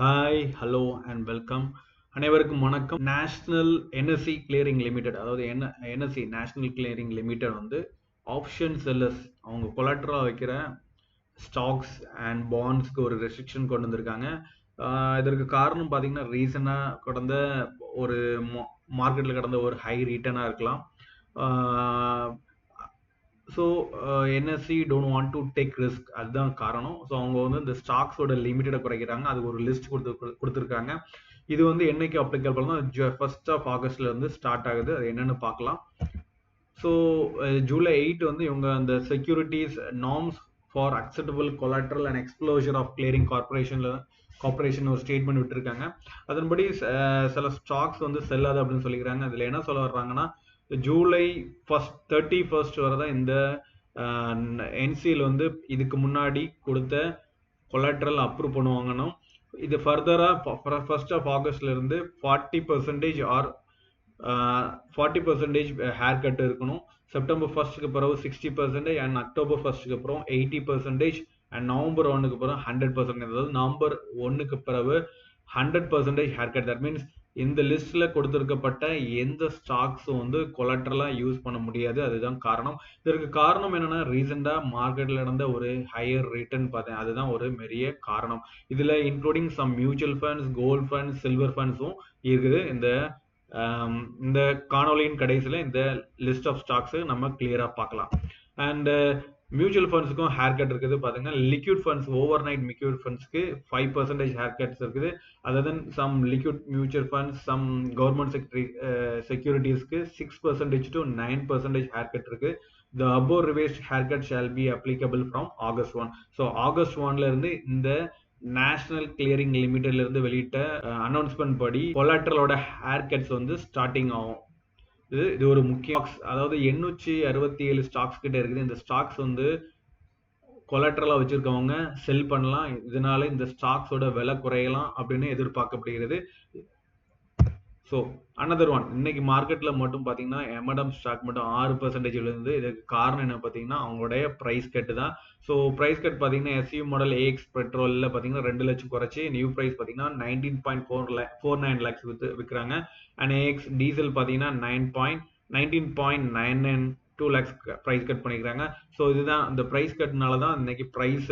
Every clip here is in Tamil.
Hi hello and welcome. அனைவருக்கும் வணக்கம். நேஷனல் என்எஸ்சி கிளியரிங் லிமிடெட், அதாவது என்எஸ்சி நேஷனல் கிளியரிங் லிமிடெட் வந்து ஆப்ஷன் செல்லர்ஸ் அவங்க கொலாட்ரா வைக்கிற ஸ்டாக்ஸ் அண்ட் பாண்ட்ஸ்க்கு ஒரு ரெஸ்ட்ரிக்ஷன் கொண்டு வந்திருக்காங்க. இதற்கு காரணம் பார்த்தீங்கன்னா ரீசனாக கடந்த ஒரு மார்க்கெட்டில் கடந்த ஒரு ஹை ரிட்டர்னாக இருக்கலாம். So NSC don't want to take risk, அதுதான் காரணம். ஸோ அவங்க வந்து இந்த ஸ்டாக்ஸோட லிமிட்டடை குறைக்கிறாங்க. அதுக்கு ஒரு லிஸ்ட் கொடுத்துருக்காங்க. இது வந்து என்னைக்கு அப்ளிகபிள் தான் 1st of August இருந்து ஸ்டார்ட் ஆகுது. அது என்னன்னு பார்க்கலாம். ஸோ ஜூலை 8 வந்து இவங்க அந்த securities norms for acceptable collateral and exposure of clearing corporation ஒரு ஸ்டேட்மெண்ட் விட்டுருக்காங்க. அதன்படி சில ஸ்டாக்ஸ் வந்து செல்லாது அப்படின்னு சொல்லிக்கிறாங்க. அதில் என்ன சொல்ல வர்றாங்கன்னா, ஜூலை 31st வரை தான் இந்த என்சிஎல் வந்து இதுக்கு முன்னாடி கொடுத்த கொலாட்ரல் அப்ரூவ் பண்ணுவாங்கன்னு. இது ஃபர்தராக 1st of August இருந்து 40% ஆர் 40% ஹேர் கட் இருக்கணும். செப்டம்பர் 1st பிறகு 60% அண்ட் அக்டோபர் 1st அப்புறம் 80% அண்ட் நவம்பர் 1 பிறகு 100%. அதாவது நவம்பர் 1 பிறகு 100% ஹேர் கட். தட் மீன்ஸ் இந்த லிஸ்ட்ல கொடுத்திருக்கப்பட்ட எந்த ஸ்டாக்ஸும் வந்து கொலாட்ரலா யூஸ் பண்ண முடியாது. அதுதான் காரணம். இதற்கு காரணம் என்னன்னா, ரீசெண்டா மார்க்கெட்ல நடந்த ஒரு ஹையர் ரிட்டர்ன் பார்த்தேன். அதுதான் ஒரு பெரிய காரணம். இதுல including some mutual funds, gold funds, silver ஃபண்ட்ஸும் இருக்குது. இந்த காணொலியின் கடைசியில் இந்த லிஸ்ட் ஆஃப் ஸ்டாக்ஸ் நம்ம கிளியரா பார்க்கலாம். அண்ட் மியூச்சுவல் ஃபண்ட்ஸுக்கும் ஹேர் கட் இருக்குது. பார்த்தீங்கன்னா liquid funds, overnight liquid ஃபண்ட்ஸ்க்கு 5% ஹேர் கட்ஸ் இருக்குது. Other then some liquid mutual funds, some government செக்யூரிட்டிஸ்க்கு 6% to 9% ஹேர் கட் இருக்கு. The above revised haircut shall be applicable from August 1. So August 1ல இருந்து இந்த நேஷனல் கிளியரிங் லிமிடெட்ல இருந்து வெளியிட்ட அனௌன்ஸ்மெண்ட் படி கொலாட்ரலோட ஹேர் கட்ஸ் வந்து ஸ்டார்டிங் ஆகும். இது ஒரு முக்கிய, அதாவது 867 ஸ்டாக்ஸ் கிட்ட இருக்குது. இந்த ஸ்டாக்ஸ் வந்து கொலாட்ரலா வச்சிருக்கவங்க செல் பண்ணலாம். இதனால இந்த ஸ்டாக்ஸோட விலை குறையலாம் அப்படின்னு எதிர்பார்க்கப்படுகிறது. ஸோ அனதர் ஒன், இன்னைக்கு மார்க்கெட்ல மட்டும் பார்த்தீங்கன்னா எம்எடம் ஸ்டாக் மட்டும் 6% இருந்து. இதுக்கு காரணம் என்ன பார்த்தீங்கன்னா அவங்களுடைய ப்ரைஸ் கட்டு தான். ஸோ ப்ரைஸ் கட் பார்த்தீங்கன்னா எஸ்யூ மாடல் ஏஎக்ஸ் பெட்ரோலில் பார்த்தீங்கன்னா 2 லட்சம் குறைச்சி நியூ ப்ரைஸ் பார்த்தீங்கன்னா 19.49 lakhs விற்கிறாங்க. அண்ட் ஏஎக்ஸ் டீசல் பார்த்தீங்கன்னா 19.99 lakhs ப்ரைஸ் கட் பண்ணிக்கிறாங்க. ஸோ இதுதான் இந்த ப்ரைஸ் கட்னால தான் இன்னைக்கு ப்ரைஸ்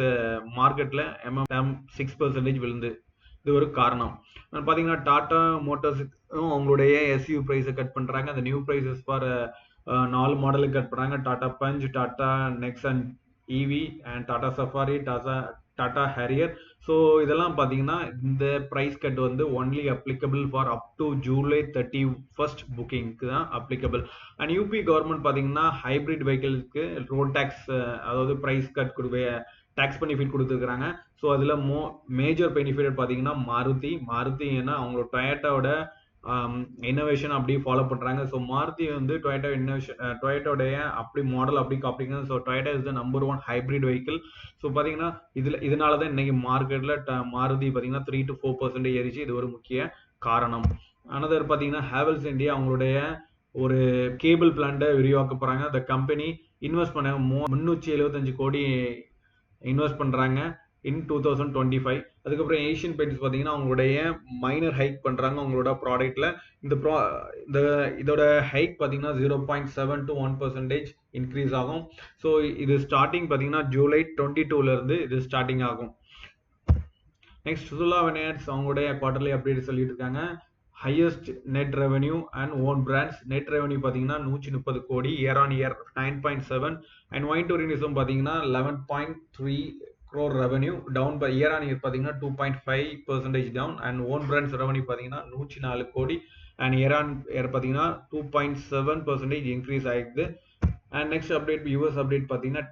மார்க்கெட்ல எம்எம் 6% விழுந்து. இது ஒரு காரணம். பார்த்தீங்கன்னா டாடா மோட்டார்ஸ் அவங்களுடைய எஸ்யூ ப்ரைஸை கட் பண்ணுறாங்க. அந்த நியூ ப்ரைஸஸ் ஃபார் 4 மாடலுக்கு கட் பண்ணுறாங்க. Tata Punch, Tata Nexon EV and Tata Safari, Tata Harrier. So இதெல்லாம் பார்த்தீங்கன்னா இந்த ப்ரைஸ் கட் வந்து only applicable for up to July 31st புக்கிங்க்கு தான் அப்ளிகபிள். அண்ட் யூபி கவர்மெண்ட் பார்த்தீங்கன்னா ஹைப்ரிட் வெஹிக்கிள்ஸ்க்கு ரோட் டேக்ஸ், அதாவது ப்ரைஸ் கட் டேக்ஸ் பெனிஃபிட் கொடுத்துருக்காங்க. ஸோ அதில் மேஜர் பெனிஃபிட் பார்த்தீங்கன்னா மாருதி ஏன்னா அவங்களோட டொயோட்டாவோட இன்னோவேஷன் அப்படியே ஃபாலோ பண்ணுறாங்க. ஸோ மாருதி வந்து டொயோட்டோடைய அப்படி மாடல் அப்படி காப்பிங்க. So Toyota is the number 1 hybrid vehicle. So பார்த்தீங்கன்னா இதனால தான் இன்னைக்கு மார்க்கெட்டில் மாருதி பார்த்தீங்கன்னா 3 to 4% ஏறிச்சு. இது ஒரு முக்கிய காரணம். அனதர் பார்த்தீங்கன்னா ஹேவல்ஸ் இந்தியா அவங்களுடைய ஒரு கேபிள் பிளான்ட்டை விரிவாக்க போகிறாங்க. அந்த கம்பெனி இன்வெஸ்ட் பண்ண 375 கோடி இன்வெஸ்ட் பண்ணுறாங்க இன் 2025. அதுக்கப்புறம் ஏஷியன் பெயிண்ட்ஸ் பார்த்தீங்கன்னா அவங்களுடைய மைனர் ஹைக் பண்ணுறாங்க அவங்களோட ப்ராடக்ட்ல. இதோட ஹைக் பார்த்தீங்கன்னா 0.7 to 1% இன்க்ரீஸ் ஆகும். ஸோ இது ஸ்டார்டிங் பார்த்தீங்கன்னா ஜூலை 22ல இருந்து இது ஸ்டார்டிங் ஆகும். நெக்ஸ்ட் சுசுலா வினையர்ஸ் அவங்களுடைய குவார்டர்லி அப்டேட் சொல்லிட்டு இருக்காங்க. Highest net revenue and own brands. Net revenue பார்த்தீங்கன்னா 130 crore, year on year 9.7. And wine tourism பார்த்தீங்கன்னா 11.3 crore revenue, down by year on year பார்த்தீங்கன்னா 2.5% down. And own brands revenue பார்த்தீங்கன்னா 104 கோடி அண்ட் இயர் ஆன் இயர் பார்த்தீங்கன்னா 2.7% இன்க்ரீஸ் ஆகிடுது. And next update US update பார்த்தீங்கன்னா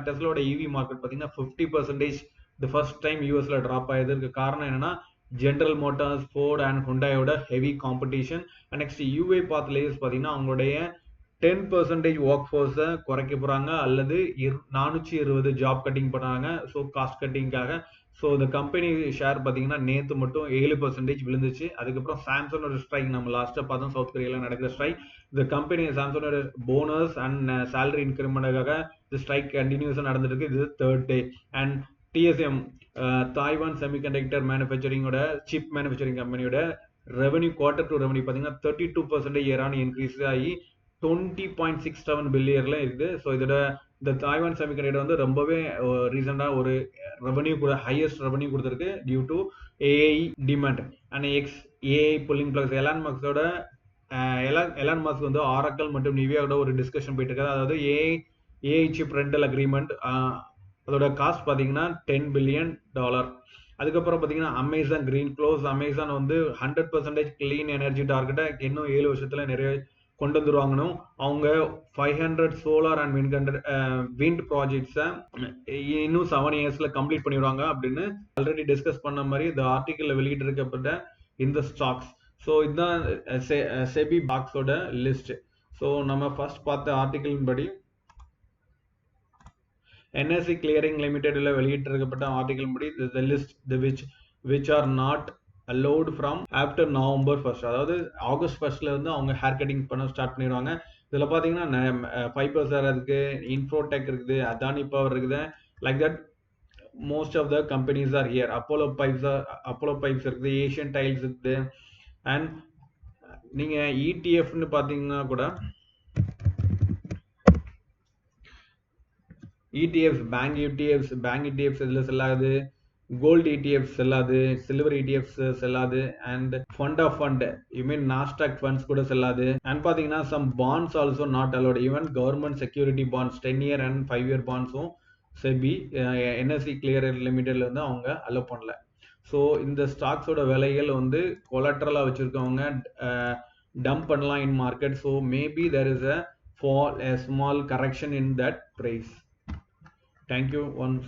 டெஸ்லாவோட இவி மார்க்கெட் பார்த்தீங்கன்னா 50% தி ஃபர்ஸ்ட் டைம் யூஎஸ்ல ட்ராப் ஆகுது. இதுக்கு காரணம் என்னன்னா ஜெனரல் மோட்டார்ஸ், ஃபோர்ட் அண்ட் ஹுண்டாயோட ஹெவி காம்படிஷன். அண்ட் நெக்ஸ்ட் யூஏ பாத் லேயர்ஸ் பார்த்தீங்கன்னா அவங்களுடைய 10% ஒர்க் ஃபோர்ஸை குறைக்க போகிறாங்க அல்லது 420 ஜாப் கட்டிங் பண்ணுறாங்க. ஸோ காஸ்ட் கட்டிங்காக. ஸோ இந்த கம்பெனி ஷேர் பார்த்தீங்கன்னா நேற்று மட்டும் 7% விழுந்துச்சு. அதுக்கப்புறம் சாம்சங்கோட ஸ்ட்ரைக் நம்ம லாஸ்ட்டாக பார்த்தோம், சவுத் கொரியாவில் நடக்கிற ஸ்ட்ரைக். இந்த கம்பெனி சாம்சங்கோட போனஸ் அண்ட் சேலரி இன்க்ரிமெண்ட்டுக்காக இந்த ஸ்ட்ரைக் கண்டினியூஸாக நடந்துட்டு இருக்கு. இது 3rd day. And TSM Taiwan semiconductor மேனுஃபேக்சரிங்கோட சிப் மேனுஃபேக்சரிங் கம்பெனியோட ரெவன்யூ குவார்டர் டு ரெவன்யூ பார்த்தீங்கன்னா 32% இயர் ஆன் இன்க்ரீஸ் ஆகி 20.67 பில்லியன்ல இருக்குது. ஸோ இதோட இந்த தாய்வான் செமிகண்டக்டர் வந்து ரொம்பவே ரீசெண்டாக ஒரு ரெவன்யூ கூட ஹையஸ்ட் ரெவன்யூ கொடுத்துருக்கு due to AI demand and AI pulling plus Elon Musk வந்து ஆரக்கல் மற்றும் நிவியாவோட ஒரு டிஸ்கஷன் போயிட்டு இருக்காது. அதாவது ஏஐ சிப் ரெண்டல் அக்ரிமெண்ட் அதோட காஸ்ட் பார்த்தீங்கன்னா $10 பில்லியன். அதுக்கப்புறம் பார்த்தீங்கன்னா அமேசான் வந்து 100% கிளீன் எனர்ஜி டார்கெட்டை இன்னும் 7 வருஷத்துல நிறைய கொண்டு வந்துருவாங்கன்னு அவங்க 500 சோலார் அண்ட் விண்ட் ப்ராஜெக்ட்ஸை இன்னும் 7 இயர்ஸ்ல கம்ப்ளீட் பண்ணிடுவாங்க அப்படின்னு ஆல்ரெடி டிஸ்கஸ் பண்ண மாதிரி இந்த ஆர்டிக்கல்ல வெளியிட்டு இருக்கப்பட்ட இந்த ஸ்டாக்ஸ். ஸோ இதுதான் செபி பாக்ஸோட லிஸ்ட். ஸோ நம்ம ஃபர்ஸ்ட் பார்த்த ஆர்டிக்கலின் படி NSE கிளியரிங் லிமிடெட்ல வெளியிட்டு இருக்கப்பட்ட ஆர்டிக்கல் படி the list which are not allowed from after November 1st, அதாவது ஆகஸ்ட் 1ஸ்ட்ல இருந்து அவங்க ஹேர் கட்டிங் பண்ண ஸ்டார்ட் பண்ணிடுவாங்க. இதுல பாத்தீங்கன்னா ஃபைபர்ஸர் இருக்கு, இன்ஃபோடெக் இருக்குது, அதானி பவர் இருக்குது, like that most of the companies are here. Apollo pipes இருக்குது, ஏஷியன் டைல்ஸ் இருக்குது. அண்ட் நீங்க இடிஎஃப்னு பாத்தீங்கன்னா கூட ETFs, பேங்க் ETFs இதில் செல்லாது, கோல்டு ETFs செல்லாது, சில்வர் ETFs செல்லாது, and fund you mean Nasdaq funds கூட செல்லாது. அண்ட் பார்த்தீங்கன்னா some bonds also not allot, even government security bonds 10 year and 5 year பாண்ட்ஸும் செபி NSE கிளியர் லிமிடெட்ல வந்து அவங்க அலோவ் பண்ணல. ஸோ இந்த ஸ்டாக்ஸோட விலைகள் வந்து கொலாட்ரலாக வச்சுருக்கவங்க டம்ப் பண்ணலாம் இன் market. So maybe there is a small correction in that price. Thank you once.